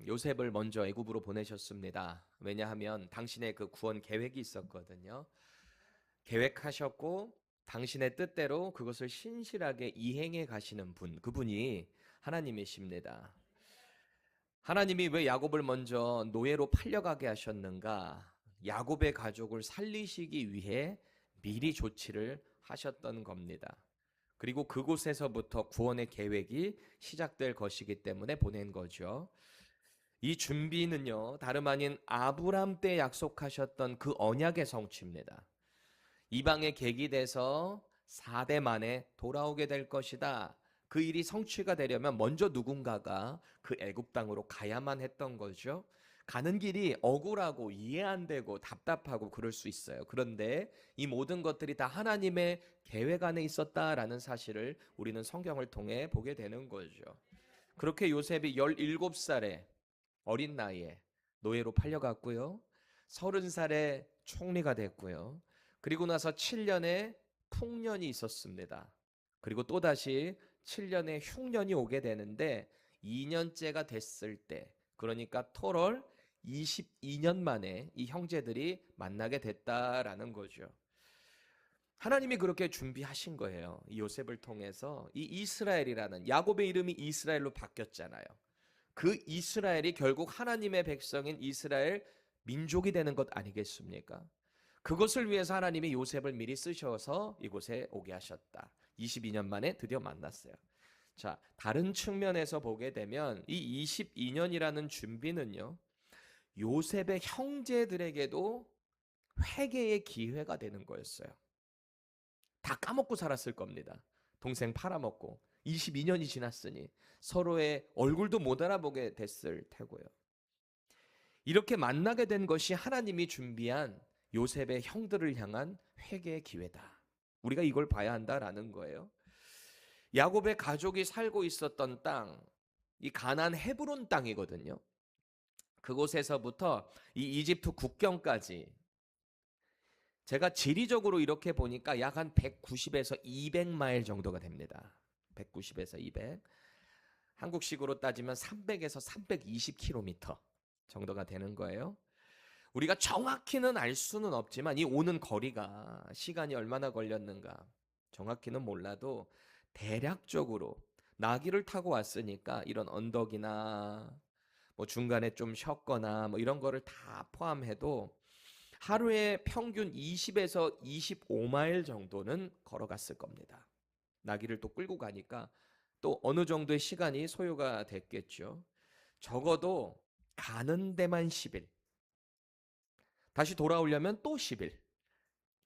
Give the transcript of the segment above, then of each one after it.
요셉을 먼저 애굽으로 보내셨습니다. 왜냐하면 당신의 그 구원 계획이 있었거든요. 계획하셨고 당신의 뜻대로 그것을 신실하게 이행해 가시는 분, 그분이 하나님이십니다. 하나님이 왜 야곱을 먼저 노예로 팔려가게 하셨는가? 야곱의 가족을 살리시기 위해 미리 조치를 하셨던 겁니다. 그리고 그곳에서부터 구원의 계획이 시작될 것이기 때문에 보낸 거죠. 이 준비는요, 다름 아닌 아브람 때 약속하셨던 그 언약의 성취입니다. 이방의 객이 돼서 4대 만에 돌아오게 될 것이다. 그 일이 성취가 되려면 먼저 누군가가 그 애굽 땅으로 가야만 했던 거죠. 가는 길이 억울하고 이해 안 되고 답답하고 그럴 수 있어요. 그런데 이 모든 것들이 다 하나님의 계획 안에 있었다라는 사실을 우리는 성경을 통해 보게 되는 거죠. 그렇게 요셉이 17살에 어린 나이에 노예로 팔려갔고요. 30살에 총리가 됐고요. 그리고 나서 7년의 풍년이 있었습니다. 그리고 또다시 7년의 흉년이 오게 되는데 2년째가 됐을 때, 그러니까 토럴 22년 만에 이 형제들이 만나게 됐다라는 거죠. 하나님이 그렇게 준비하신 거예요. 이 요셉을 통해서 이 이스라엘이라는, 야곱의 이름이 이스라엘로 바뀌었잖아요. 그 이스라엘이 결국 하나님의 백성인 이스라엘 민족이 되는 것 아니겠습니까? 그것을 위해서 하나님이 요셉을 미리 쓰셔서 이곳에 오게 하셨다. 22년 만에 드디어 만났어요. 자, 다른 측면에서 보게 되면 이 22년이라는 준비는요, 요셉의 형제들에게도 회개의 기회가 되는 거였어요. 다 까먹고 살았을 겁니다. 동생 팔아먹고 22년이 지났으니 서로의 얼굴도 못 알아보게 됐을 테고요. 이렇게 만나게 된 것이 하나님이 준비한 요셉의 형들을 향한 회개의 기회다. 우리가 이걸 봐야 한다라는 거예요. 야곱의 가족이 살고 있었던 땅, 이 가나안 헤브론 땅이거든요. 그곳에서부터 이 이집트 국경까지, 제가 지리적으로 이렇게 보니까 약 한 190에서 200마일 정도가 됩니다. 190에서 200. 한국식으로 따지면 300에서 320km 정도가 되는 거예요. 우리가 정확히는 알 수는 없지만 이 오는 거리가 시간이 얼마나 걸렸는가 정확히는 몰라도 대략적으로 나귀를 타고 왔으니까 이런 언덕이나 뭐 중간에 좀 쉬었거나 뭐 이런 거를 다 포함해도 하루에 평균 20에서 25마일 정도는 걸어갔을 겁니다. 나귀를 또 끌고 가니까 또 어느 정도의 시간이 소요가 됐겠죠. 적어도 가는 데만 10일, 다시 돌아오려면 또 10일,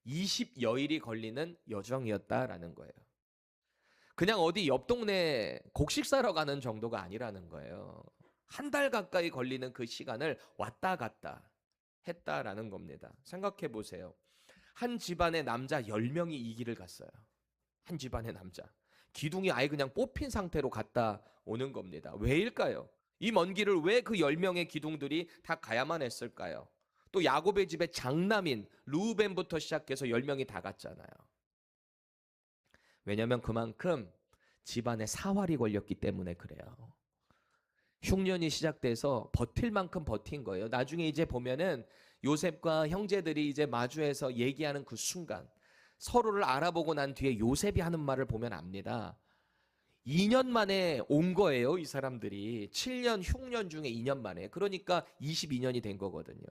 20여일이 걸리는 여정이었다라는 거예요. 그냥 어디 옆 동네 곡식 사러 가는 정도가 아니라는 거예요. 한 달 가까이 걸리는 그 시간을 왔다 갔다 했다라는 겁니다. 생각해 보세요. 한 집안의 남자 10명이 이 길을 갔어요. 한 집안의 남자. 기둥이 아예 그냥 뽑힌 상태로 갔다 오는 겁니다. 왜일까요? 이 먼 길을 왜 그 10명의 기둥들이 다 가야만 했을까요? 또 야곱의 집의 장남인 루벤부터 시작해서 10명이 다 갔잖아요. 왜냐하면 그만큼 집안에 사활이 걸렸기 때문에 그래요. 흉년이 시작돼서 버틸 만큼 버틴 거예요. 나중에 이제 보면은 요셉과 형제들이 이제 마주해서 얘기하는 그 순간, 서로를 알아보고 난 뒤에 요셉이 하는 말을 보면 압니다. 2년 만에 온 거예요, 이 사람들이. 7년 흉년 중에 2년 만에. 그러니까 22년이 된 거거든요.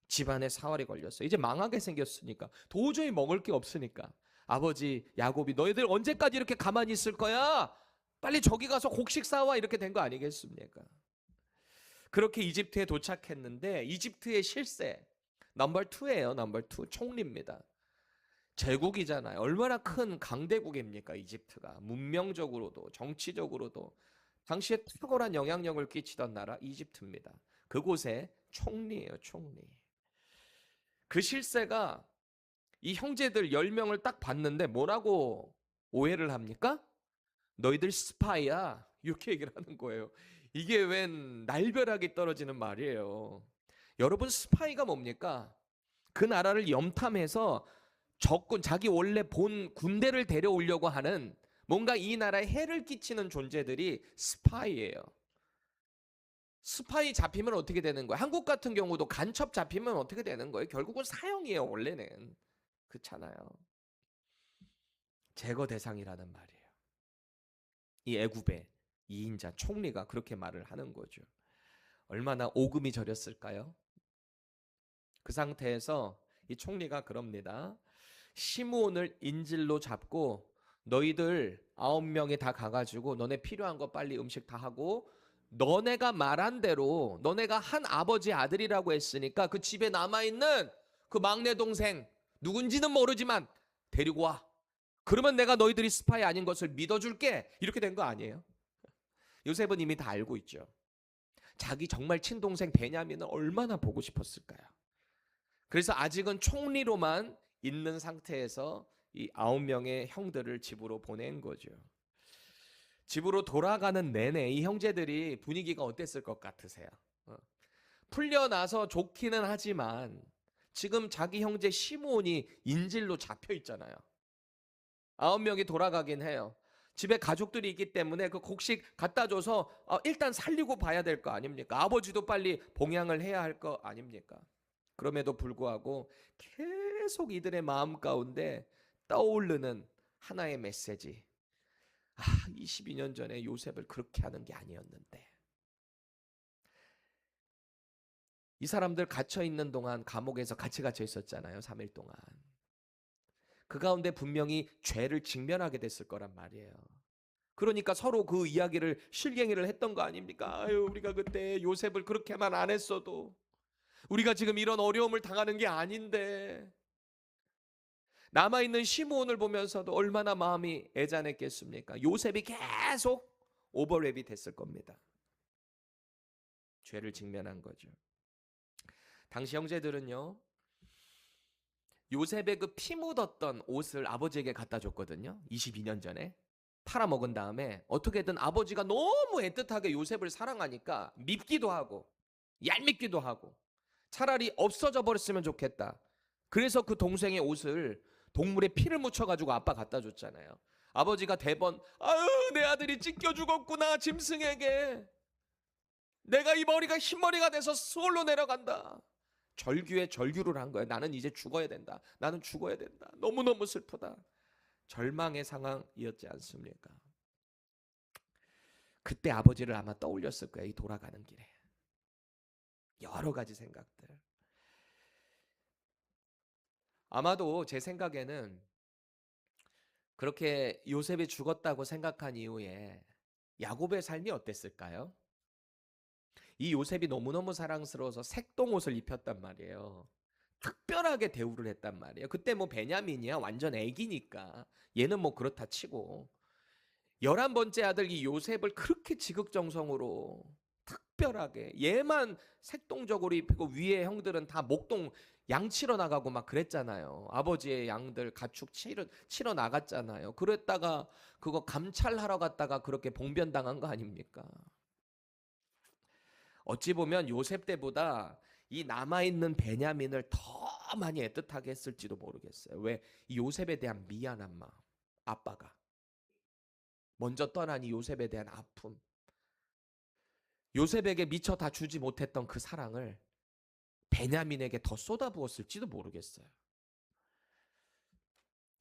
집안에 사활이 걸렸어요. 이제 망하게 생겼으니까. 도저히 먹을 게 없으니까. 아버지 야곱이 너희들 언제까지 이렇게 가만히 있을 거야? 빨리 저기 가서 곡식 사와, 이렇게 된 거 아니겠습니까? 그렇게 이집트에 도착했는데 이집트의 실세 넘버 2예요. 넘버 2 총리입니다. 제국이잖아요. 얼마나 큰 강대국입니까 이집트가. 문명적으로도 정치적으로도 당시에 탁월한 영향력을 끼치던 나라 이집트입니다. 그곳의 총리예요. 총리. 그 실세가 이 형제들 10명을 딱 봤는데 뭐라고 오해를 합니까? 너희들 스파이야, 이렇게 얘기를 하는 거예요. 이게 웬 날벼락이 떨어지는 말이에요. 여러분, 스파이가 뭡니까? 그 나라를 염탐해서 적군, 자기 원래 본 군대를 데려오려고 하는, 뭔가 이 나라에 해를 끼치는 존재들이 스파이예요. 스파이 잡히면 어떻게 되는 거예요? 한국 같은 경우도 간첩 잡히면 어떻게 되는 거예요? 결국은 사형이에요, 원래는. 그렇잖아요. 제거 대상이라는 말이에요. 이 애굽의 2인자 총리가 그렇게 말을 하는 거죠. 얼마나 오금이 저렸을까요? 그 상태에서 이 총리가 그럽니다. 시므온을 인질로 잡고 너희들 9명이 다 가가지고 너네 필요한 거 빨리 음식 다 하고 너네가 말한 대로 너네가 한 아버지 아들이라고 했으니까 그 집에 남아있는 그 막내 동생 누군지는 모르지만 데리고 와. 그러면 내가 너희들이 스파이 아닌 것을 믿어줄게. 이렇게 된 거 아니에요? 요셉은 이미 다 알고 있죠. 자기 정말 친동생 베냐민을 얼마나 보고 싶었을까요? 그래서 아직은 총리로만 있는 상태에서 이 9명의 형들을 집으로 보낸 거죠. 집으로 돌아가는 내내 이 형제들이 분위기가 어땠을 것 같으세요? 풀려나서 좋기는 하지만 지금 자기 형제 시므온이 인질로 잡혀 있잖아요. 9명이 돌아가긴 해요. 집에 가족들이 있기 때문에 그 곡식 갖다 줘서 일단 살리고 봐야 될 거 아닙니까? 아버지도 빨리 봉양을 해야 할 거 아닙니까? 그럼에도 불구하고 계속 이들의 마음 가운데 떠오르는 하나의 메시지. 22년 전에 요셉을 그렇게 하는 게 아니었는데. 이 사람들 갇혀 있는 동안 감옥에서 같이 갇혀 있었잖아요. 3일 동안. 그 가운데 분명히 죄를 직면하게 됐을 거란 말이에요. 그러니까 서로 그 이야기를 실갱이를 했던 거 아닙니까? 아유, 우리가 그때 요셉을 그렇게만 안 했어도 우리가 지금 이런 어려움을 당하는 게 아닌데. 남아있는 시므온을 보면서도 얼마나 마음이 애잔했겠습니까? 요셉이 계속 오버랩이 됐을 겁니다. 죄를 직면한 거죠. 당시 형제들은요, 요셉의 그 피 묻었던 옷을 아버지에게 갖다 줬거든요. 22년 전에. 팔아먹은 다음에 어떻게든 아버지가 너무 애틋하게 요셉을 사랑하니까 밉기도 하고 얄밉기도 하고 차라리 없어져 버렸으면 좋겠다. 그래서 그 동생의 옷을 동물의 피를 묻혀가지고 아빠 갖다 줬잖아요. 아버지가 대번 아유 내 아들이 찢겨 죽었구나 짐승에게. 내가 이 머리가 흰머리가 돼서 수월로 내려간다. 절규에 절규를 한 거예요. 나는 이제 죽어야 된다. 나는 죽어야 된다. 너무너무 슬프다. 절망의 상황이었지 않습니까? 그때 아버지를 아마 떠올렸을 거예요. 이 돌아가는 길에. 여러 가지 생각들. 아마도 제 생각에는 그렇게 요셉이 죽었다고 생각한 이후에 야곱의 삶이 어땠을까요? 이 요셉이 너무너무 사랑스러워서 색동옷을 입혔단 말이에요. 특별하게 대우를 했단 말이에요. 그때 뭐 베냐민이야 완전 애기니까 얘는 뭐 그렇다 치고 11번째 아들 이 요셉을 그렇게 지극정성으로 특별하게 얘만 색동적으로 입히고 위에 형들은 다 목동 양 치러 나가고 막 그랬잖아요. 아버지의 양들 가축 치러 나갔잖아요. 그랬다가 그거 감찰하러 갔다가 그렇게 봉변당한 거 아닙니까? 어찌 보면 요셉 때보다 이 남아있는 베냐민을 더 많이 애틋하게 했을지도 모르겠어요. 왜? 이 요셉에 대한 미안한 마음. 아빠가 먼저 떠난 이 요셉에 대한 아픔. 요셉에게 미처 다 주지 못했던 그 사랑을 베냐민에게 더 쏟아부었을지도 모르겠어요.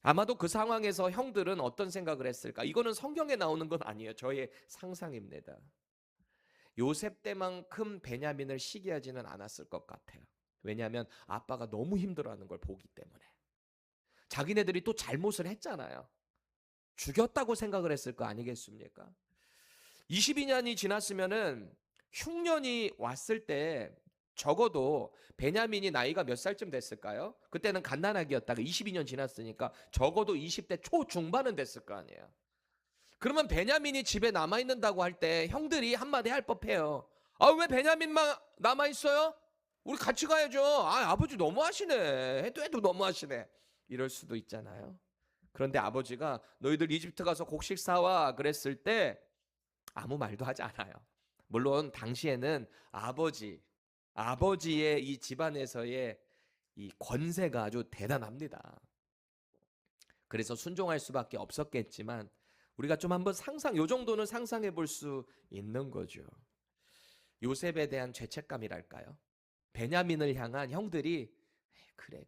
아마도 그 상황에서 형들은 어떤 생각을 했을까? 이거는 성경에 나오는 건 아니에요. 저의 상상입니다. 요셉 때만큼 베냐민을 시기하지는 않았을 것 같아요. 왜냐하면 아빠가 너무 힘들어하는 걸 보기 때문에. 자기네들이 또 잘못을 했잖아요. 죽였다고 생각을 했을 거 아니겠습니까? 22년이 지났으면은 흉년이 왔을 때 적어도 베냐민이 나이가 몇 살쯤 됐을까요? 그때는 갓난아기였다가 22년 지났으니까 적어도 20대 초중반은 됐을 거 아니에요. 그러면 베냐민이 집에 남아있는다고 할 때 형들이 한마디 할 법해요. 아, 왜 베냐민만 남아있어요? 우리 같이 가야죠. 아, 아버지 너무하시네. 해도 너무하시네. 이럴 수도 있잖아요. 그런데 아버지가 너희들 이집트 가서 곡식 사와 그랬을 때 아무 말도 하지 않아요. 물론 당시에는 아버지의 이 집안에서의 이 권세가 아주 대단합니다. 그래서 순종할 수밖에 없었겠지만 우리가 좀 한번 요 정도는 상상해 볼 수 있는 거죠. 요셉에 대한 죄책감이랄까요? 베냐민을 향한 형들이 그래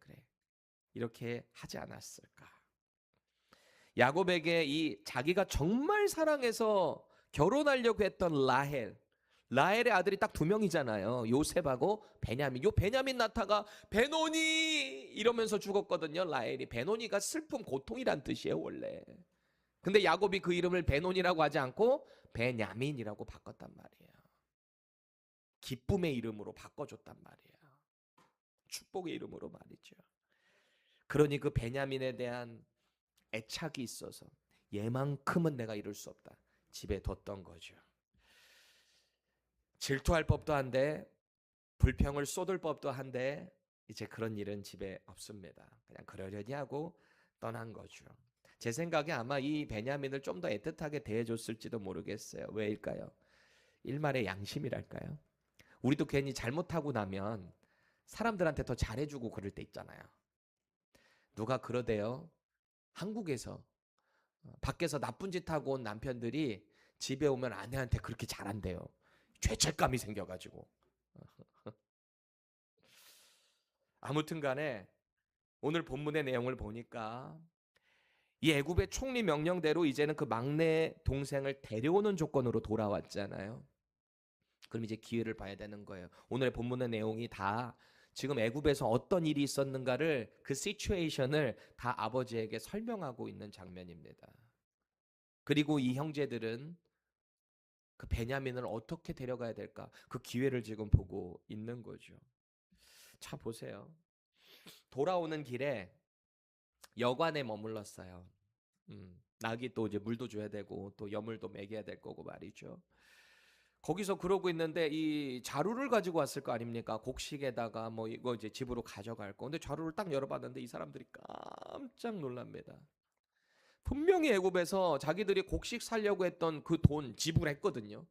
이렇게 하지 않았을까? 야곱에게 이 자기가 정말 사랑해서 결혼하려고 했던 라헬의 아들이 딱 두 명이잖아요. 요셉하고 베냐민. 요 베냐민 나타가 베노니 이러면서 죽었거든요. 라헬이. 베노니가 슬픔, 고통이란 뜻이에요, 원래. 근데 야곱이 그 이름을 베노니라고 하지 않고 베냐민이라고 바꿨단 말이에요. 기쁨의 이름으로 바꿔줬단 말이에요. 축복의 이름으로 말이죠. 그러니 그 베냐민에 대한 애착이 있어서 얘만큼은 내가 이룰 수 없다. 집에 뒀던 거죠. 질투할 법도 한데 불평을 쏟을 법도 한데 이제 그런 일은 집에 없습니다. 그냥 그러려니 하고 떠난 거죠. 제 생각에 아마 이 베냐민을 좀 더 애틋하게 대해줬을지도 모르겠어요. 왜일까요? 일말의 양심이랄까요? 우리도 괜히 잘못하고 나면 사람들한테 더 잘해주고 그럴 때 있잖아요. 누가 그러대요. 한국에서 밖에서 나쁜 짓 하고 온 남편들이 집에 오면 아내한테 그렇게 잘한대요. 죄책감이 생겨가지고. 아무튼 간에 오늘 본문의 내용을 보니까 이 애굽의 총리 명령대로 이제는 그 막내 동생을 데려오는 조건으로 돌아왔잖아요. 그럼 이제 기회를 봐야 되는 거예요. 오늘의 본문의 내용이 다 지금 애굽에서 어떤 일이 있었는가를 그 시츄에이션을 다 아버지에게 설명하고 있는 장면입니다. 그리고 이 형제들은 그 베냐민을 어떻게 데려가야 될까? 그 기회를 지금 보고 있는 거죠. 자, 보세요. 돌아오는 길에 여관에 머물렀어요. 낙이 또 이제 물도 줘야 되고 또 여물도 먹여야 될 거고 말이죠. 거기서 그러고 있는데 이 자루를 가지고 왔을 거 아닙니까? 곡식에다가 뭐 이거 이제 집으로 가져갈 거. 근데 자루를 딱 열어봤는데 이 사람들이 깜짝 놀랍니다. 분명히 애굽에서 자기들이 곡식 살려고 했던 그 돈 지불했거든요.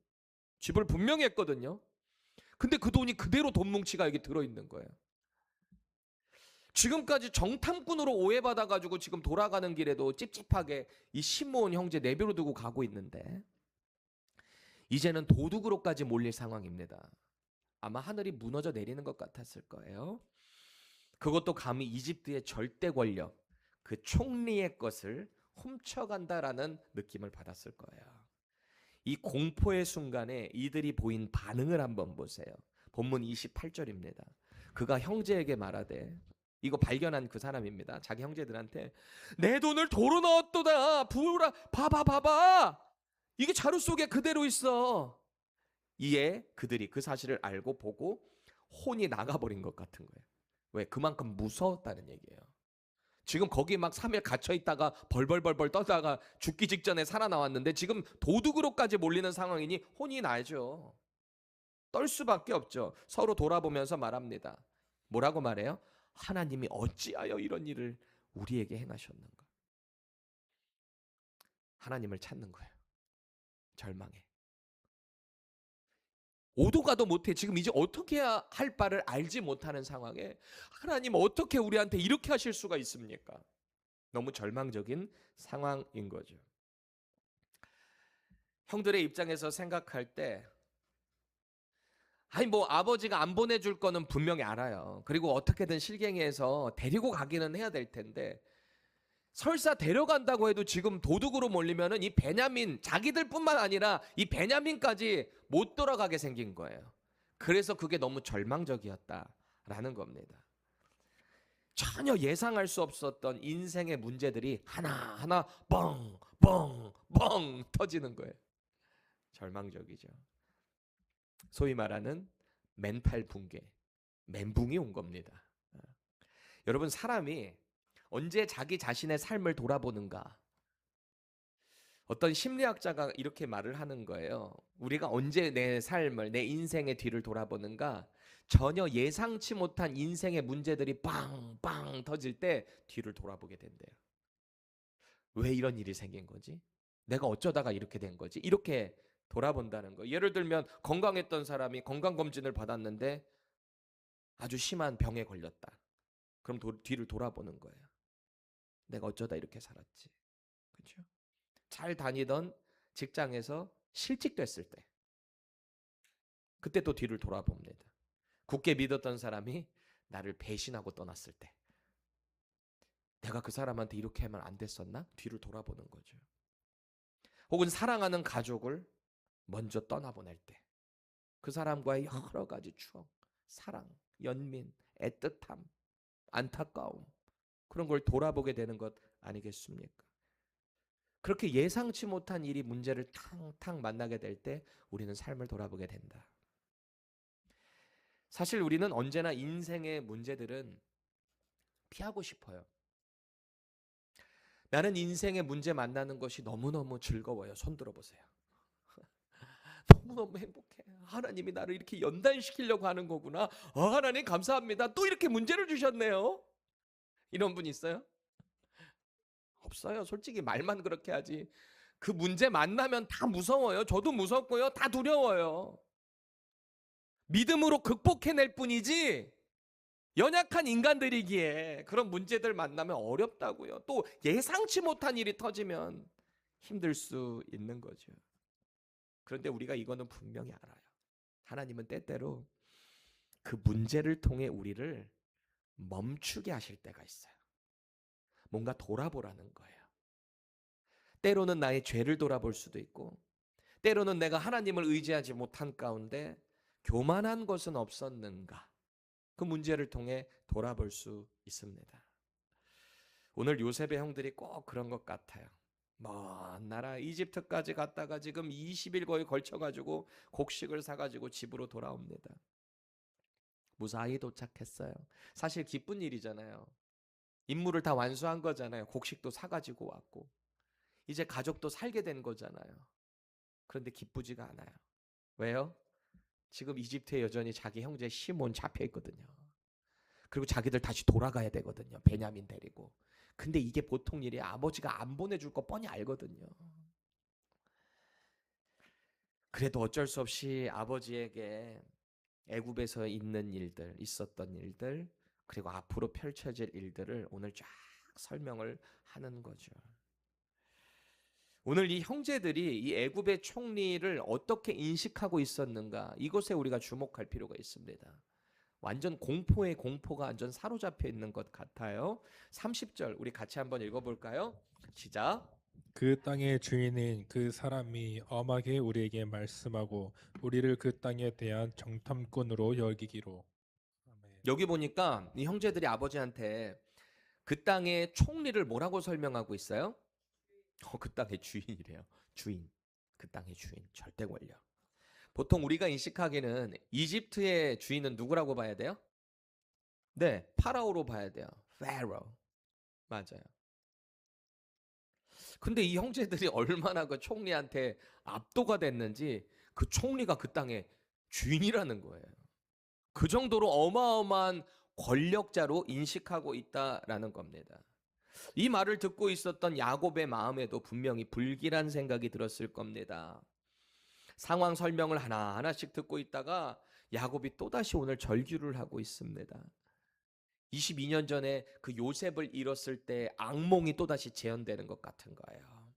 지불 분명히 했거든요. 근데 그 돈이 그대로 돈 뭉치가 여기 들어있는 거예요. 지금까지 정탐꾼으로 오해받아가지고 지금 돌아가는 길에도 찝찝하게 이 시므온 형제 내버려두고 가고 있는데 이제는 도둑으로까지 몰릴 상황입니다. 아마 하늘이 무너져 내리는 것 같았을 거예요. 그것도 감히 이집트의 절대 권력, 그 총리의 것을 훔쳐간다라는 느낌을 받았을 거예요. 이 공포의 순간에 이들이 보인 반응을 한번 보세요. 본문 28절입니다. 그가 형제에게 말하되, 이거 발견한 그 사람입니다. 자기 형제들한테 내 돈을 도로 넣었도다. 부으라. 봐봐. 이게 자루 속에 그대로 있어. 이에 그들이 그 사실을 알고 보고 혼이 나가버린 것 같은 거예요. 왜? 그만큼 무서웠다는 얘기예요. 지금 거기 막 3일 갇혀 있다가 벌벌 떠다가 죽기 직전에 살아나왔는데 지금 도둑으로까지 몰리는 상황이니 혼이 나죠. 떨 수밖에 없죠. 서로 돌아보면서 말합니다. 뭐라고 말해요? 하나님이 어찌하여 이런 일을 우리에게 행하셨는가? 하나님을 찾는 거예요. 절망해. 오도 가도 못해. 지금 이제 어떻게 해야 할 바를 알지 못하는 상황에 하나님 어떻게 우리한테 이렇게 하실 수가 있습니까? 너무 절망적인 상황인 거죠. 형들의 입장에서 생각할 때 아니 뭐 아버지가 안 보내줄 거는 분명히 알아요. 그리고 어떻게든 실갱이해서 데리고 가기는 해야 될 텐데 설사 데려간다고 해도 지금 도둑으로 몰리면은 이 베냐민 자기들뿐만 아니라 이 베냐민까지 못 돌아가게 생긴 거예요. 그래서 그게 너무 절망적이었다라는 겁니다. 전혀 예상할 수 없었던 인생의 문제들이 하나하나 뻥 터지는 거예요. 절망적이죠. 소위 말하는 멘탈 붕괴, 멘붕이 온 겁니다. 여러분 사람이 언제 자기 자신의 삶을 돌아보는가? 어떤 심리학자가 이렇게 말을 하는 거예요. 우리가 언제 내 삶을, 내 인생의 뒤를 돌아보는가? 전혀 예상치 못한 인생의 문제들이 빵빵 터질 때 뒤를 돌아보게 된대요. 왜 이런 일이 생긴 거지? 내가 어쩌다가 이렇게 된 거지? 이렇게 돌아본다는 거. 예를 들면 건강했던 사람이 건강검진을 받았는데 아주 심한 병에 걸렸다. 그럼 뒤를 돌아보는 거예요. 내가 어쩌다 이렇게 살았지. 그렇죠? 잘 다니던 직장에서 실직됐을 때 그때 또 뒤를 돌아봅니다. 굳게 믿었던 사람이 나를 배신하고 떠났을 때, 내가 그 사람한테 이렇게 하면 안 됐었나? 뒤를 돌아보는 거죠. 혹은 사랑하는 가족을 먼저 떠나보낼 때, 그 사람과의 여러 가지 추억, 사랑, 연민, 애틋함, 안타까움, 그런 걸 돌아보게 되는 것 아니겠습니까? 그렇게 예상치 못한 일이 문제를 탕탕 만나게 될 때 우리는 삶을 돌아보게 된다. 사실 우리는 언제나 인생의 문제들은 피하고 싶어요. 나는 인생의 문제 만나는 것이 너무너무 즐거워요. 손 들어보세요. 너무너무 행복해. 하나님이 나를 이렇게 연단시키려고 하는 거구나. 하나님 감사합니다. 또 이렇게 문제를 주셨네요. 이런 분 있어요? 없어요. 솔직히 말만 그렇게 하지. 그 문제 만나면 다 무서워요. 저도 무섭고요. 다 두려워요. 믿음으로 극복해낼 뿐이지 연약한 인간들이기에 그런 문제들 만나면 어렵다고요. 또 예상치 못한 일이 터지면 힘들 수 있는 거죠. 그런데 우리가 이거는 분명히 알아요. 하나님은 때때로 그 문제를 통해 우리를 멈추게 하실 때가 있어요. 뭔가 돌아보라는 거예요. 때로는 나의 죄를 돌아볼 수도 있고, 때로는 내가 하나님을 의지하지 못한 가운데 교만한 것은 없었는가, 그 문제를 통해 돌아볼 수 있습니다. 오늘 요셉의 형들이 꼭 그런 것 같아요. 먼 나라 이집트까지 갔다가 지금 20일 거에 걸쳐가지고 곡식을 사가지고 집으로 돌아옵니다. 무사히 도착했어요. 사실 기쁜 일이잖아요. 임무를 다 완수한 거잖아요. 곡식도 사가지고 왔고 이제 가족도 살게 된 거잖아요. 그런데 기쁘지가 않아요. 왜요? 지금 이집트에 여전히 자기 형제 시몬 잡혀 있거든요. 그리고 자기들 다시 돌아가야 되거든요. 베냐민 데리고. 근데 이게 보통 일이 아버지가 안 보내줄 거 뻔히 알거든요. 그래도 어쩔 수 없이 아버지에게 애굽에서 있었던 일들, 그리고 앞으로 펼쳐질 일들을 오늘 쫙 설명을 하는 거죠. 오늘 이 형제들이 이 애굽의 총리를 어떻게 인식하고 있었는가, 이것에 우리가 주목할 필요가 있습니다. 완전 공포의 공포가 완전 사로잡혀 있는 것 같아요. 30절 우리 같이 한번 읽어볼까요? 시작. 그 땅의 주인인 그 사람이 엄하게 우리에게 말씀하고 우리를 그 땅에 대한 정탐꾼으로 여기기로. 아멘. 여기 보니까 이 형제들이 아버지한테 그 땅의 총리를 뭐라고 설명하고 있어요? 그 땅의 주인이래요. 주인. 그 땅의 주인. 절대 권력. 보통 우리가 인식하기는 이집트의 주인은 누구라고 봐야 돼요? 네, 파라오로 봐야 돼요. Pharaoh. 맞아요. 근데 이 형제들이 얼마나 그 총리한테 압도가 됐는지 그 총리가 그 땅의 주인이라는 거예요. 그 정도로 어마어마한 권력자로 인식하고 있다라는 겁니다. 이 말을 듣고 있었던 야곱의 마음에도 분명히 불길한 생각이 들었을 겁니다. 상황 설명을 하나하나씩 듣고 있다가 야곱이 또다시 오늘 절규를 하고 있습니다. 22년 전에 그 요셉을 잃었을 때 악몽이 또다시 재현되는 것 같은 거예요.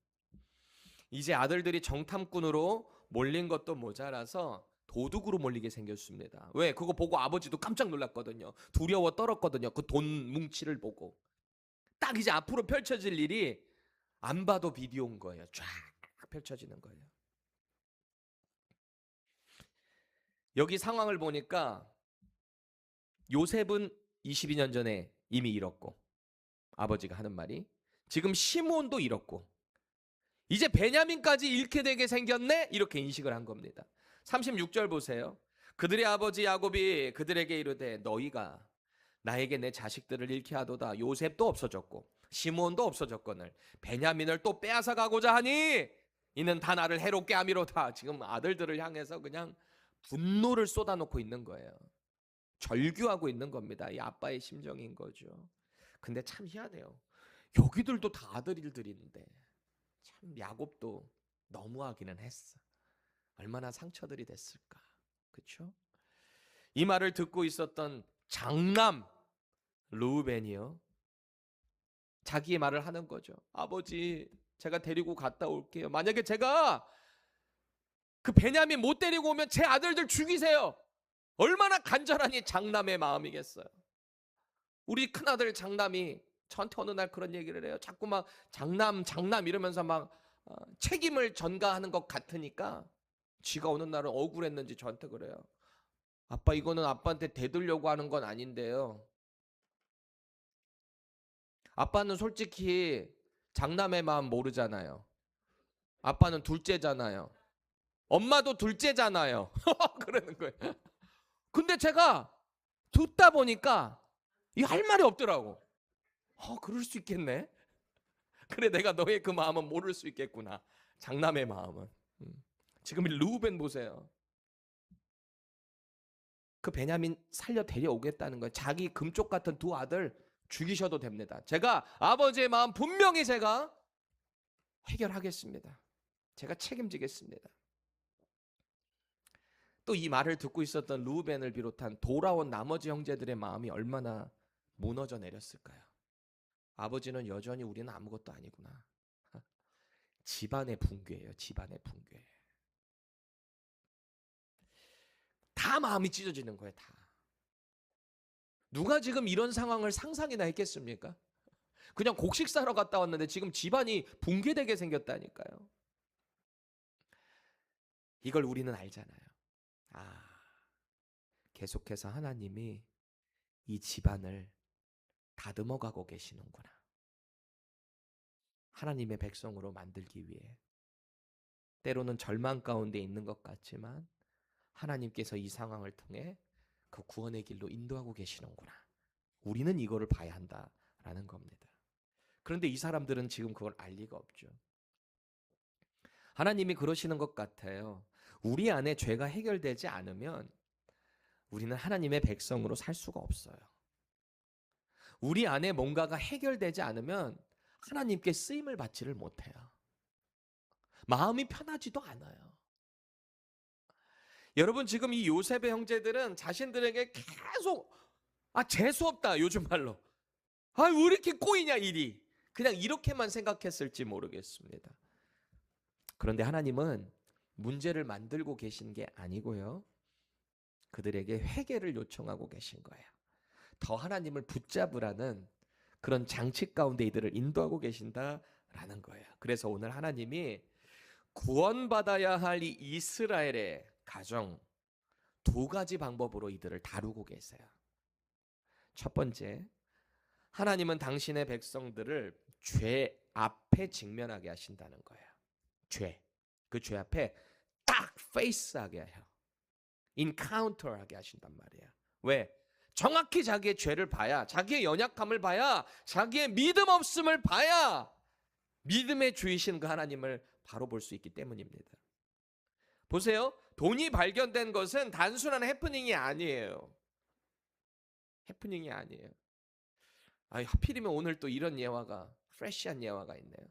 이제 아들들이 정탐꾼으로 몰린 것도 모자라서 도둑으로 몰리게 생겼습니다. 왜? 그거 보고 아버지도 깜짝 놀랐거든요. 두려워 떨었거든요. 그 돈 뭉치를 보고. 딱 이제 앞으로 펼쳐질 일이 안 봐도 비디오인 거예요. 쫙 펼쳐지는 거예요. 여기 상황을 보니까 요셉은 22년 전에 이미 잃었고, 아버지가 하는 말이 지금 시몬도 잃었고 이제 베냐민까지 잃게 되게 생겼네, 이렇게 인식을 한 겁니다. 36절 보세요. 그들의 아버지 야곱이 그들에게 이르되 너희가 나에게 내 자식들을 잃게 하도다. 요셉도 없어졌고 시몬도 없어졌거늘 베냐민을 또 빼앗아 가고자 하니 이는 다 나를 해롭게 함이로다. 지금 아들들을 향해서 그냥 분노를 쏟아놓고 있는 거예요. 절규하고 있는 겁니다. 이 아빠의 심정인 거죠. 근데 참 희한해요. 여기들도 다 아들들인데 참 야곱도 너무하기는 했어. 얼마나 상처들이 됐을까. 그렇죠? 이 말을 듣고 있었던 장남 르우벤이요, 자기의 말을 하는 거죠. 아버지, 제가 데리고 갔다 올게요. 만약에 제가 그 베냐민 못 데리고 오면 제 아들들 죽이세요. 얼마나 간절하니 장남의 마음이겠어요. 우리 큰아들 장남이 저한테 어느 날 그런 얘기를 해요. 자꾸 막 장남 이러면서 막 책임을 전가하는 것 같으니까 지가 어느 날은 억울했는지 저한테 그래요. 아빠, 이거는 아빠한테 대들려고 하는 건 아닌데요. 아빠는 솔직히 장남의 마음 모르잖아요. 아빠는 둘째잖아요. 엄마도 둘째잖아요. 그러는 거예요. 근데 제가 듣다 보니까 이 할 말이 없더라고. 그럴 수 있겠네. 그래, 내가 너의 그 마음은 모를 수 있겠구나. 장남의 마음은. 지금 이 르우벤 보세요. 그 베냐민 살려 데려오겠다는 거예요. 자기 금쪽 같은 두 아들 죽이셔도 됩니다. 제가 아버지의 마음 분명히 제가 해결하겠습니다. 제가 책임지겠습니다. 또 이 말을 듣고 있었던 르우벤을 비롯한 돌아온 나머지 형제들의 마음이 얼마나 무너져 내렸을까요? 아버지는 여전히 우리는 아무것도 아니구나. 집안의 붕괴예요. 집안의 붕괴. 다 마음이 찢어지는 거예요. 다. 누가 지금 이런 상황을 상상이나 했겠습니까? 그냥 곡식 사러 갔다 왔는데 지금 집안이 붕괴되게 생겼다니까요. 이걸 우리는 알잖아요. 계속해서 하나님이 이 집안을 다듬어 가고 계시는구나. 하나님의 백성으로 만들기 위해. 때로는 절망 가운데 있는 것 같지만 하나님께서 이 상황을 통해 그 구원의 길로 인도하고 계시는구나. 우리는 이거를 봐야 한다라는 겁니다. 그런데 이 사람들은 지금 그걸 알 리가 없죠. 하나님이 그러시는 것 같아요. 우리 안에 죄가 해결되지 않으면 우리는 하나님의 백성으로 살 수가 없어요. 우리 안에 뭔가가 해결되지 않으면 하나님께 쓰임을 받지를 못해요. 마음이 편하지도 않아요. 여러분, 지금 이 요셉의 형제들은 자신들에게 계속 재수없다, 요즘 말로. 왜 이렇게 꼬이냐 일이. 그냥 이렇게만 생각했을지 모르겠습니다. 그런데 하나님은 문제를 만들고 계신 게 아니고요. 그들에게 회개를 요청하고 계신 거예요. 더 하나님을 붙잡으라는 그런 장치 가운데 이들을 인도하고 계신다라는 거예요. 그래서 오늘 하나님이 구원받아야 할 이 이스라엘의 가정 두 가지 방법으로 이들을 다루고 계세요. 첫 번째, 하나님은 당신의 백성들을 죄 앞에 직면하게 하신다는 거예요. 그 죄 앞에 딱 페이스하게 해요. 인카운터하게 하신단 말이에요. 왜? 정확히 자기의 죄를 봐야, 자기의 연약함을 봐야, 자기의 믿음 없음을 봐야 믿음의 주이신 그 하나님을 바로 볼 수 있기 때문입니다. 보세요. 돈이 발견된 것은 단순한 해프닝이 아니에요. 해프닝이 아니에요. 하필이면 오늘 또 이런 예화가, 프레시한 예화가 있네요.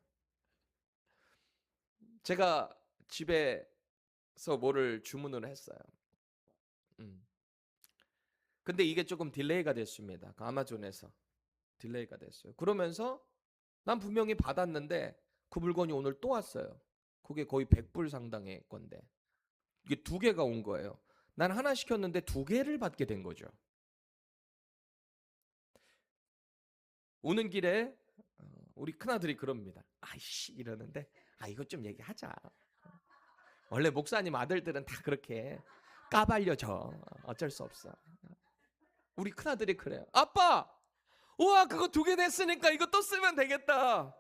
제가 집에서 뭐를 주문을 했어요. 근데 이게 조금 딜레이가 됐습니다. 그 아마존에서 딜레이가 됐어요. 그러면서 난 분명히 받았는데 그 물건이 오늘 또 왔어요. 그게 거의 100불 상당의 건데 이게 두 개가 온 거예요. 난 하나 시켰는데 두 개를 받게 된 거죠. 오는 길에 우리 큰아들이 그럽니다. 아이씨 이러는데 이것 좀 얘기하자. 원래 목사님 아들들은 다 그렇게 까발려져. 어쩔 수 없어. 우리 큰아들이 그래요. 아빠! 우와, 그거 두 개 냈으니까 이거 또 쓰면 되겠다.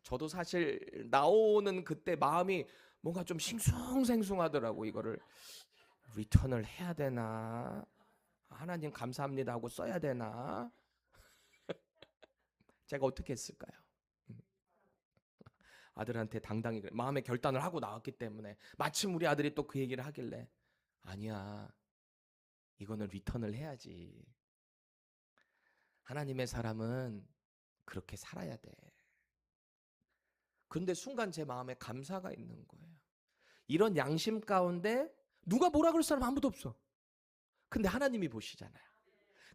저도 사실 나오는 그때 마음이 뭔가 좀 싱숭생숭하더라고. 이거를 리턴을 해야 되나? 하나님 감사합니다 하고 써야 되나? 제가 어떻게 했을까요? 아들한테 당당히 마음의 결단을 하고 나왔기 때문에 마침 우리 아들이 또 그 얘기를 하길래 아니야, 이거는 리턴을 해야지. 하나님의 사람은 그렇게 살아야 돼. 그런데 순간 제 마음에 감사가 있는 거예요. 이런 양심 가운데 누가 뭐라 그럴 사람 아무도 없어. 근데 하나님이 보시잖아요.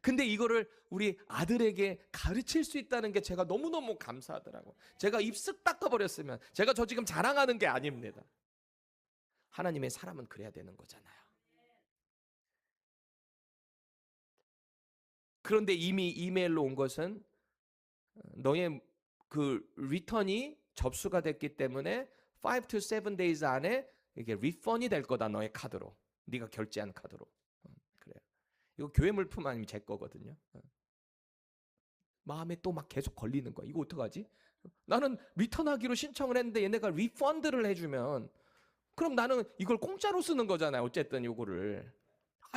근데 이거를 우리 아들에게 가르칠 수 있다는 게 제가 너무너무 감사하더라고. 제가 입 쓱 닦아버렸으면, 제가 저 지금 자랑하는 게 아닙니다. 하나님의 사람은 그래야 되는 거잖아요. 그런데 이미 이메일로 온 것은 너의 그 리턴이 접수가 됐기 때문에 5 to 7 days 안에 이게 리펀이 될 거다, 너의 카드로. 네가 결제한 카드로. 그래요. 이거 교회 물품 아니면 제 거거든요. 마음에 또 막 계속 걸리는 거야. 이거 어떡하지? 나는 리턴하기로 신청을 했는데 얘네가 리펀드를 해주면 그럼 나는 이걸 공짜로 쓰는 거잖아요. 어쨌든 요거를.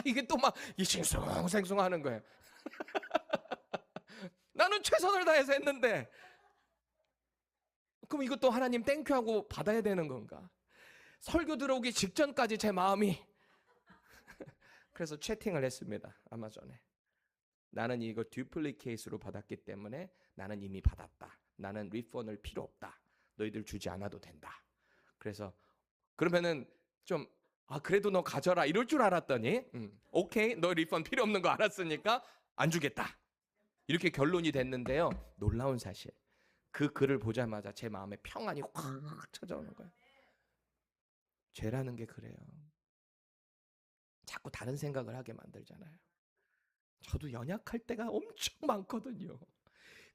이게 또 막 싱숭생숭하는 거예요. 나는 최선을 다해서 했는데 그럼 이것도 하나님 땡큐하고 받아야 되는 건가? 설교 들어오기 직전까지 제 마음이 그래서 채팅을 했습니다. 아마존에. 나는 이거 듀플리케이트로 받았기 때문에 나는 이미 받았다. 나는 리펀을 필요 없다. 너희들 주지 않아도 된다. 그래서 그러면은 좀 그래도 너 가져라 이럴 줄 알았더니 오케이, 너 리펀 필요 없는 거 알았으니까 안 주겠다. 이렇게 결론이 됐는데요. 놀라운 사실. 그 글을 보자마자 제 마음에 평안이 확 찾아오는 거예요. 죄라는 게 그래요. 자꾸 다른 생각을 하게 만들잖아요. 저도 연약할 때가 엄청 많거든요.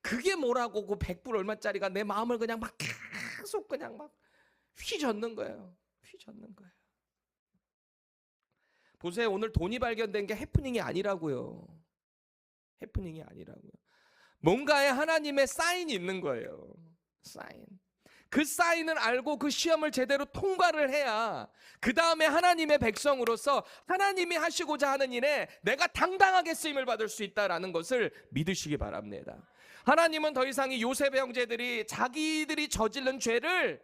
그게 뭐라고 그 100불 얼마짜리가 내 마음을 그냥 막 계속 그냥 막 휘젓는 거예요. 휘젓는 거예요. 보세요. 오늘 돈이 발견된 게 해프닝이 아니라고요. 해프닝이 아니라고요. 뭔가에 하나님의 사인이 있는 거예요. 사인. 그 사인을 알고 그 시험을 제대로 통과를 해야 그 다음에 하나님의 백성으로서 하나님이 하시고자 하는 일에 내가 당당하게 쓰임을 받을 수 있다라는 것을 믿으시기 바랍니다. 하나님은 더 이상 이 요셉의 형제들이 자기들이 저지른 죄를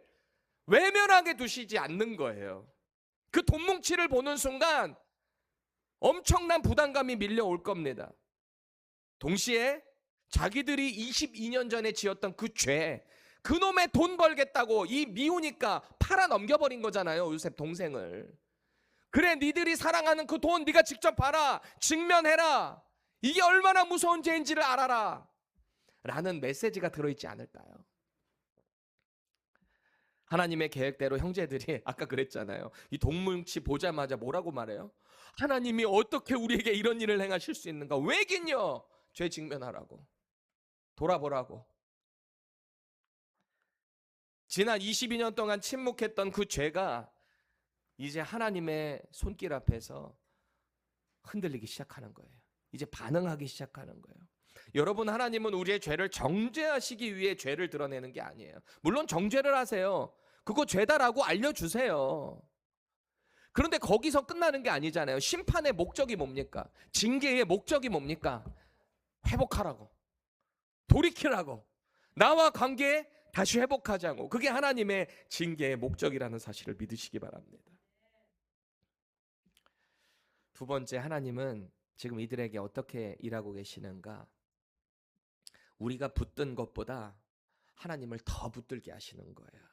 외면하게 두시지 않는 거예요. 그 돈 뭉치를 보는 순간 엄청난 부담감이 밀려올 겁니다. 동시에 자기들이 22년 전에 지었던 그 죄, 그놈의 돈 벌겠다고 이 미우니까 팔아 넘겨버린 거잖아요. 요셉 동생을. 그래, 니들이 사랑하는 그 돈 네가 직접 봐라, 직면해라, 이게 얼마나 무서운 죄인지를 알아라 라는 메시지가 들어있지 않을까요? 하나님의 계획대로 형제들이 아까 그랬잖아요. 이 동물치 보자마자 뭐라고 말해요? 하나님이 어떻게 우리에게 이런 일을 행하실 수 있는가? 왜긴요? 죄 직면하라고, 돌아보라고. 지난 22년 동안 침묵했던 그 죄가 이제 하나님의 손길 앞에서 흔들리기 시작하는 거예요. 이제 반응하기 시작하는 거예요. 여러분, 하나님은 우리의 죄를 정죄하시기 위해 죄를 드러내는 게 아니에요. 물론 정죄를 하세요. 그거 죄다라고 알려주세요. 그런데 거기서 끝나는 게 아니잖아요. 심판의 목적이 뭡니까? 징계의 목적이 뭡니까? 회복하라고, 돌이키라고, 나와 관계 다시 회복하자고. 그게 하나님의 징계의 목적이라는 사실을 믿으시기 바랍니다. 두 번째, 하나님은 지금 이들에게 어떻게 일하고 계시는가? 우리가 붙든 것보다 하나님을 더 붙들게 하시는 거예요.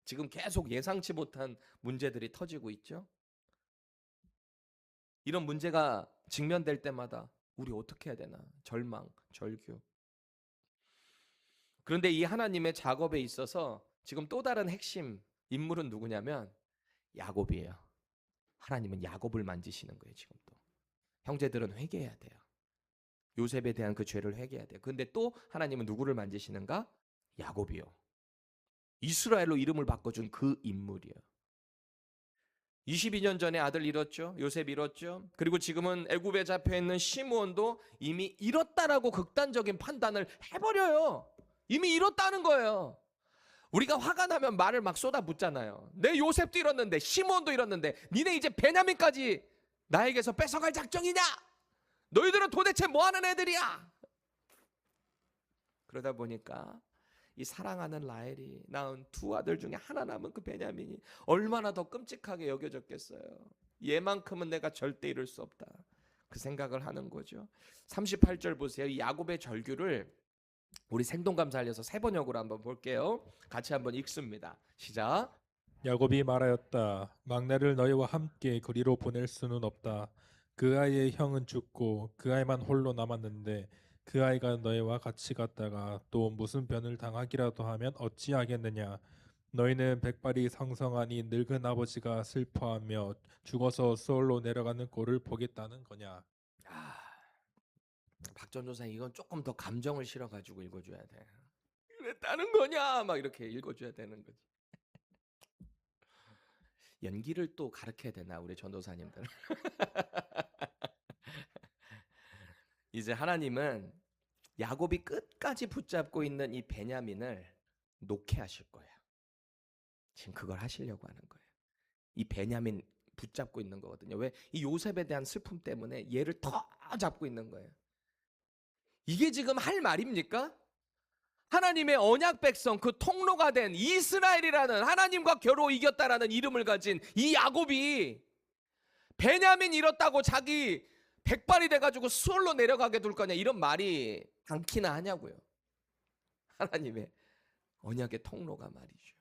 지금 계속 예상치 못한 문제들이 터지고 있죠. 이런 문제가 직면될 때마다 우리 어떻게 해야 되나? 절망, 절규. 그런데 이 하나님의 작업에 있어서 지금 또 다른 핵심 인물은 누구냐면 야곱이에요. 하나님은 야곱을 만지시는 거예요. 지금 또 형제들은 회개해야 돼요. 요셉에 대한 그 죄를 회개해야 돼요. 근데 또 하나님은 누구를 만지시는가? 야곱이요. 이스라엘로 이름을 바꿔준 그 인물이에요. 22년 전에 아들 잃었죠. 요셉 잃었죠. 그리고 지금은 애굽에 잡혀있는 시므온도 이미 잃었다라고 극단적인 판단을 해버려요. 이미 잃었다는 거예요. 우리가 화가 나면 말을 막 쏟아붓잖아요. 내 요셉도 잃었는데, 시므온도 잃었는데, 니네 이제 베냐민까지 나에게서 뺏어갈 작정이냐? 너희들은 도대체 뭐하는 애들이야? 그러다 보니까 이 사랑하는 라헬이 낳은 두 아들 중에 하나 남은 그 베냐민이 얼마나 더 끔찍하게 여겨졌겠어요. 얘만큼은 내가 절대 잃을 수 없다, 그 생각을 하는 거죠. 38절 보세요. 이 야곱의 절규를 우리 생동감 살려서 세 번역으로 한번 볼게요. 같이 한번 읽습니다. 시작. 야곱이 말하였다. 막내를 너희와 함께 그리로 보낼 수는 없다. 그 아이의 형은 죽고 그 아이만 홀로 남았는데 그 아이가 너희와 같이 갔다가 또 무슨 변을 당하기라도 하면 어찌하겠느냐. 너희는 백발이 성성하니 늙은 아버지가 슬퍼하며 죽어서 수월로 내려가는 꼴을 보겠다는 거냐. 아, 박 전도사 이건 조금 더 감정을 실어가지고 읽어줘야 돼. 그랬다는 거냐? 막 이렇게 읽어줘야 되는 거지. 연기를 또 가르쳐야 되나 우리 전도사님들. 이제 하나님은 야곱이 끝까지 붙잡고 있는 이 베냐민을 놓게 하실 거예요. 지금 그걸 하시려고 하는 거예요. 이 베냐민 붙잡고 있는 거거든요. 왜? 이 요셉에 대한 슬픔 때문에 얘를 더 잡고 있는 거예요. 이게 지금 할 말입니까? 하나님의 언약 백성, 그 통로가 된 이스라엘이라는, 하나님과 겨루 이겼다라는 이름을 가진 이 야곱이 베냐민 잃었다고 자기 백발이 돼가지고 수월로 내려가게 둘 거냐, 이런 말이 않기나 하냐고요. 하나님의 언약의 통로가 말이죠.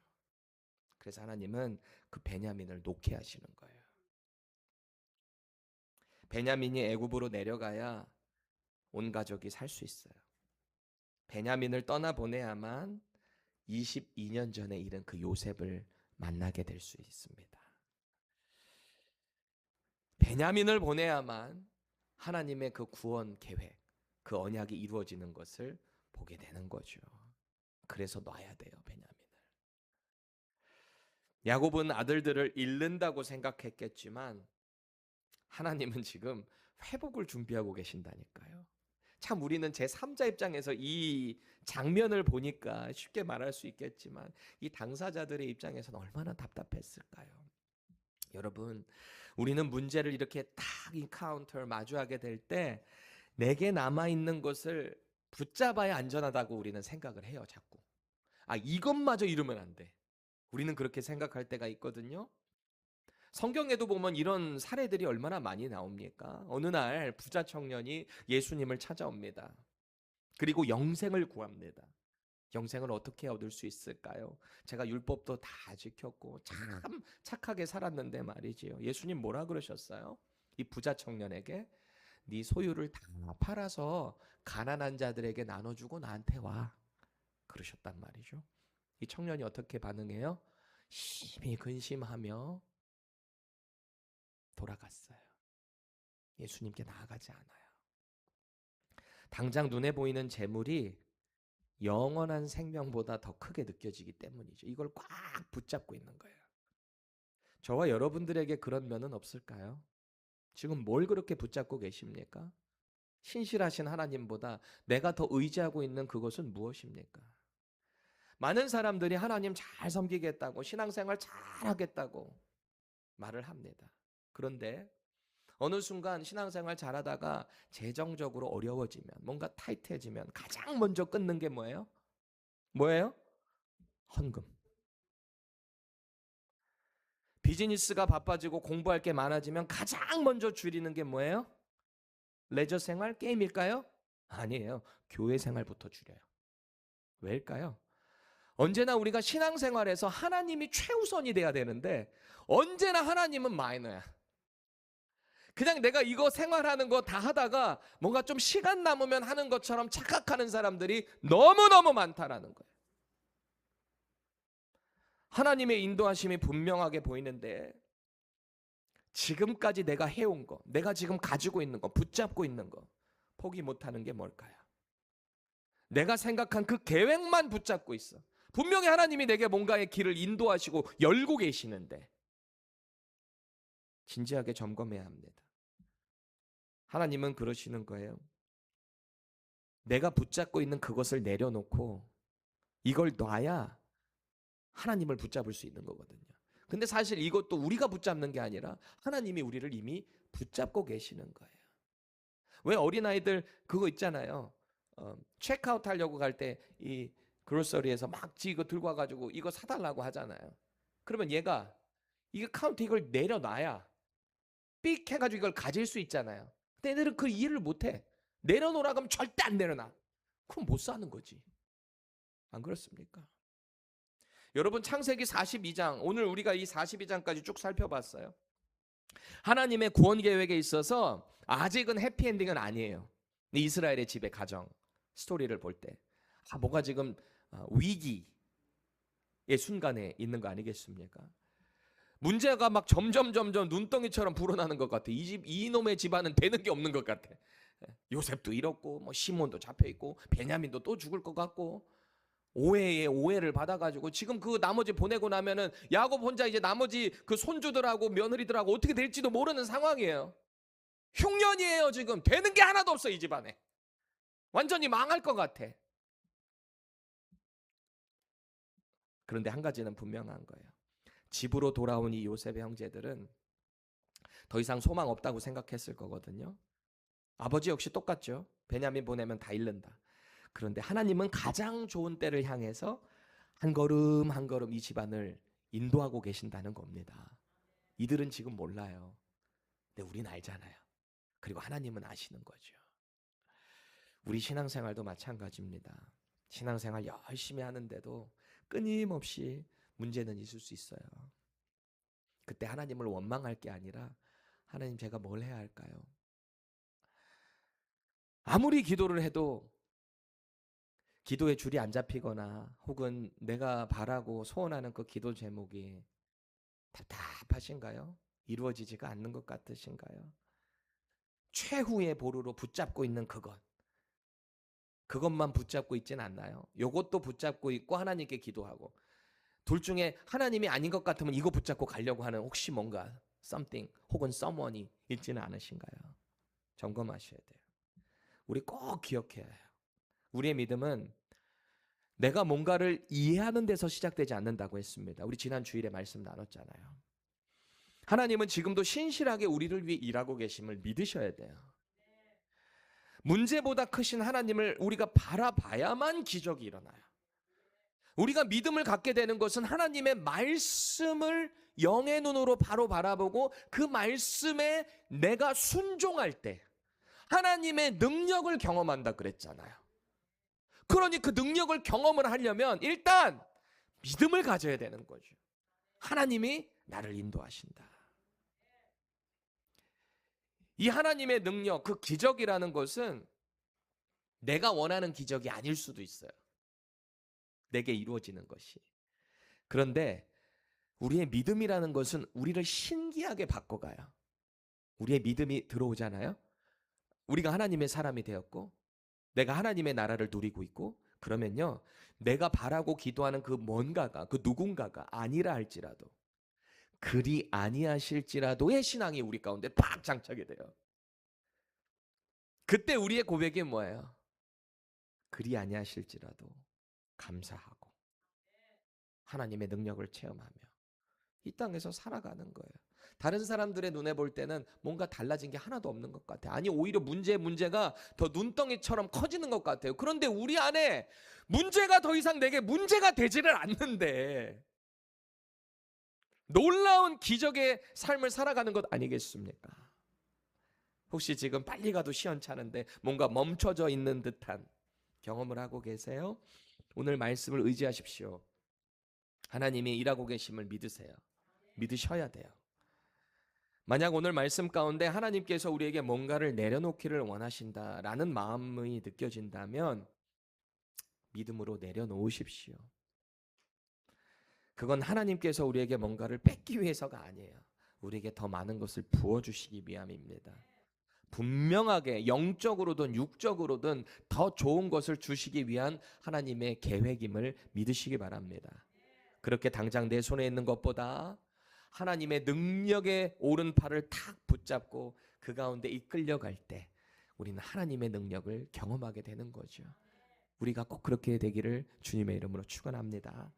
그래서 하나님은 그 베냐민을 놓게 하시는 거예요. 베냐민이 애굽으로 내려가야 온 가족이 살 수 있어요. 베냐민을 떠나보내야만 22년 전에 잃은 그 요셉을 만나게 될 수 있습니다. 베냐민을 보내야만 하나님의 그 구원 계획, 그 언약이 이루어지는 것을 보게 되는 거죠. 그래서 놔야 돼요, 베냐민을. 야곱은 아들들을 잃는다고 생각했겠지만 하나님은 지금 회복을 준비하고 계신다니까요. 참 우리는 제3자 입장에서 이 장면을 보니까 쉽게 말할 수 있겠지만 이 당사자들의 입장에서는 얼마나 답답했을까요? 여러분, 우리는 문제를 이렇게 딱 인카운터 마주하게 될 때 내게 남아있는 것을 붙잡아야 안전하다고 우리는 생각을 해요, 자꾸. 아, 이것마저 잃으면 안 돼. 우리는 그렇게 생각할 때가 있거든요. 성경에도 보면 이런 사례들이 얼마나 많이 나옵니까? 어느 날 부자 청년이 예수님을 찾아옵니다. 그리고 영생을 구합니다. 영생을 어떻게 얻을 수 있을까요? 제가 율법도 다 지켰고 참 착하게 살았는데 말이지요. 예수님 뭐라 그러셨어요? 이 부자 청년에게 네 소유를 다 팔아서 가난한 자들에게 나눠주고 나한테 와. 그러셨단 말이죠. 이 청년이 어떻게 반응해요? 심히 근심하며 돌아갔어요. 예수님께 나아가지 않아요. 당장 눈에 보이는 재물이 영원한 생명보다 더 크게 느껴지기 때문이죠. 이걸 꽉 붙잡고 있는 거예요. 저와 여러분들에게 그런 면은 없을까요? 지금 뭘 그렇게 붙잡고 계십니까? 신실하신 하나님보다 내가 더 의지하고 있는 그것은 무엇입니까? 많은 사람들이 하나님 잘 섬기겠다고, 신앙생활 잘 하겠다고 말을 합니다. 그런데 어느 순간 신앙생활 잘하다가 재정적으로 어려워지면, 뭔가 타이트해지면 가장 먼저 끊는 게 뭐예요? 뭐예요? 헌금. 비즈니스가 바빠지고 공부할 게 많아지면 가장 먼저 줄이는 게 뭐예요? 레저 생활, 게임일까요? 아니에요. 교회 생활부터 줄여요. 왜일까요? 언제나 우리가 신앙생활에서 하나님이 최우선이 돼야 되는데 언제나 하나님은 마이너야. 그냥 내가 이거 생활하는 거 다 하다가 뭔가 좀 시간 남으면 하는 것처럼 착각하는 사람들이 너무너무 많다라는 거예요. 하나님의 인도하심이 분명하게 보이는데 지금까지 내가 해온 거, 내가 지금 가지고 있는 거, 붙잡고 있는 거 포기 못하는 게 뭘까요? 내가 생각한 그 계획만 붙잡고 있어. 분명히 하나님이 내게 뭔가의 길을 인도하시고 열고 계시는데 진지하게 점검해야 합니다. 하나님은 그러시는 거예요. 내가 붙잡고 있는 그것을 내려놓고 이걸 놔야 하나님을 붙잡을 수 있는 거거든요. 근데 사실 이것도 우리가 붙잡는 게 아니라 하나님이 우리를 이미 붙잡고 계시는 거예요. 왜 어린아이들 그거 있잖아요. 체크아웃 하려고 갈 때 이 그로서리에서 막 이거 들고 와가지고 이거 사달라고 하잖아요. 그러면 얘가 이거 카운트 이걸 내려놔야 삑 해가지고 이걸 가질 수 있잖아요. 근데 애들은 그 이해를 못해. 내려놓으라 그러면 절대 안 내려놔. 그럼 못 사는 거지. 안 그렇습니까? 여러분 창세기 42장, 오늘 우리가 이 42장까지 쭉 살펴봤어요. 하나님의 구원 계획에 있어서 아직은 해피엔딩은 아니에요. 이스라엘의 집의 가정 스토리를 볼 때 뭔가 지금 위기에 순간에 있는 거 아니겠습니까? 문제가 막 점점 눈덩이처럼 불어나는 것 같아. 이놈의 집안은 되는 게 없는 것 같아. 요셉도 잃었고, 뭐 시몬도 잡혀 있고, 베냐민도 또 죽을 것 같고, 오해에 오해를 받아가지고 지금 그 나머지 보내고 나면은 야곱 혼자 이제 나머지 그 손주들하고 며느리들하고 어떻게 될지도 모르는 상황이에요. 흉년이에요. 지금 되는 게 하나도 없어. 이 집안에 완전히 망할 것 같아. 그런데 한 가지는 분명한 거예요. 집으로 돌아온 이 요셉의 형제들은 더 이상 소망 없다고 생각했을 거거든요. 아버지 역시 똑같죠. 베냐민 보내면 다 잃는다. 그런데 하나님은 가장 좋은 때를 향해서 한 걸음 한 걸음 이 집안을 인도하고 계신다는 겁니다. 이들은 지금 몰라요. 근데 우린 알잖아요. 그리고 하나님은 아시는 거죠. 우리 신앙생활도 마찬가지입니다. 신앙생활 열심히 하는데도 끊임없이 문제는 있을 수 있어요. 그때 하나님을 원망할 게 아니라 하나님 제가 뭘 해야 할까요? 아무리 기도를 해도 기도의 줄이 안 잡히거나 혹은 내가 바라고 소원하는 그 기도 제목이 답답하신가요? 이루어지지가 않는 것 같으신가요? 최후의 보루로 붙잡고 있는 그것만 붙잡고 있진 않나요? 요것도 붙잡고 있고 하나님께 기도하고 둘 중에 하나님이 아닌 것 같으면 이거 붙잡고 가려고 하는 혹시 뭔가 something 혹은 someone이 있지는 않으신가요? 점검하셔야 돼요. 우리 꼭 기억해야 해요. 우리의 믿음은 내가 뭔가를 이해하는 데서 시작되지 않는다고 했습니다. 우리 지난 주일에 말씀 나눴잖아요. 하나님은 지금도 신실하게 우리를 위해 일하고 계심을 믿으셔야 돼요. 문제보다 크신 하나님을 우리가 바라봐야만 기적이 일어나요. 우리가 믿음을 갖게 되는 것은 하나님의 말씀을 영의 눈으로 바로 바라보고 그 말씀에 내가 순종할 때 하나님의 능력을 경험한다 그랬잖아요. 그러니 그 능력을 경험을 하려면 일단 믿음을 가져야 되는 거죠. 하나님이 나를 인도하신다. 이 하나님의 능력, 그 기적이라는 것은 내가 원하는 기적이 아닐 수도 있어요. 내게 이루어지는 것이. 그런데 우리의 믿음이라는 것은 우리를 신기하게 바꿔가요. 우리의 믿음이 들어오잖아요. 우리가 하나님의 사람이 되었고 내가 하나님의 나라를 누리고 있고 그러면요. 내가 바라고 기도하는 그 뭔가가 그 누군가가 아니라 할지라도 그리 아니하실지라도의 신앙이 우리 가운데 팍 장착이 돼요. 그때 우리의 고백이 뭐예요? 그리 아니하실지라도 감사하고 하나님의 능력을 체험하며 이 땅에서 살아가는 거예요. 다른 사람들의 눈에 볼 때는 뭔가 달라진 게 하나도 없는 것 같아요. 아니 오히려 문제가 더 눈덩이처럼 커지는 것 같아요. 그런데 우리 안에 문제가 더 이상 내게 문제가 되지를 않는데 놀라운 기적의 삶을 살아가는 것 아니겠습니까? 혹시 지금 빨리 가도 시원찮은데 뭔가 멈춰져 있는 듯한 경험을 하고 계세요? 오늘 말씀을 의지하십시오. 하나님이 일하고 계심을 믿으세요. 믿으셔야 돼요. 만약 오늘 말씀 가운데 하나님께서 우리에게 뭔가를 내려놓기를 원하신다라는 마음이 느껴진다면 믿음으로 내려놓으십시오. 그건 하나님께서 우리에게 뭔가를 뺏기 위해서가 아니에요. 우리에게 더 많은 것을 부어주시기 위함입니다. 분명하게 영적으로든 육적으로든 더 좋은 것을 주시기 위한 하나님의 계획임을 믿으시기 바랍니다. 그렇게 당장 내 손에 있는 것보다 하나님의 능력에 오른팔을 탁 붙잡고 그 가운데 이끌려갈 때 우리는 하나님의 능력을 경험하게 되는 거죠. 우리가 꼭 그렇게 되기를 주님의 이름으로 축원합니다.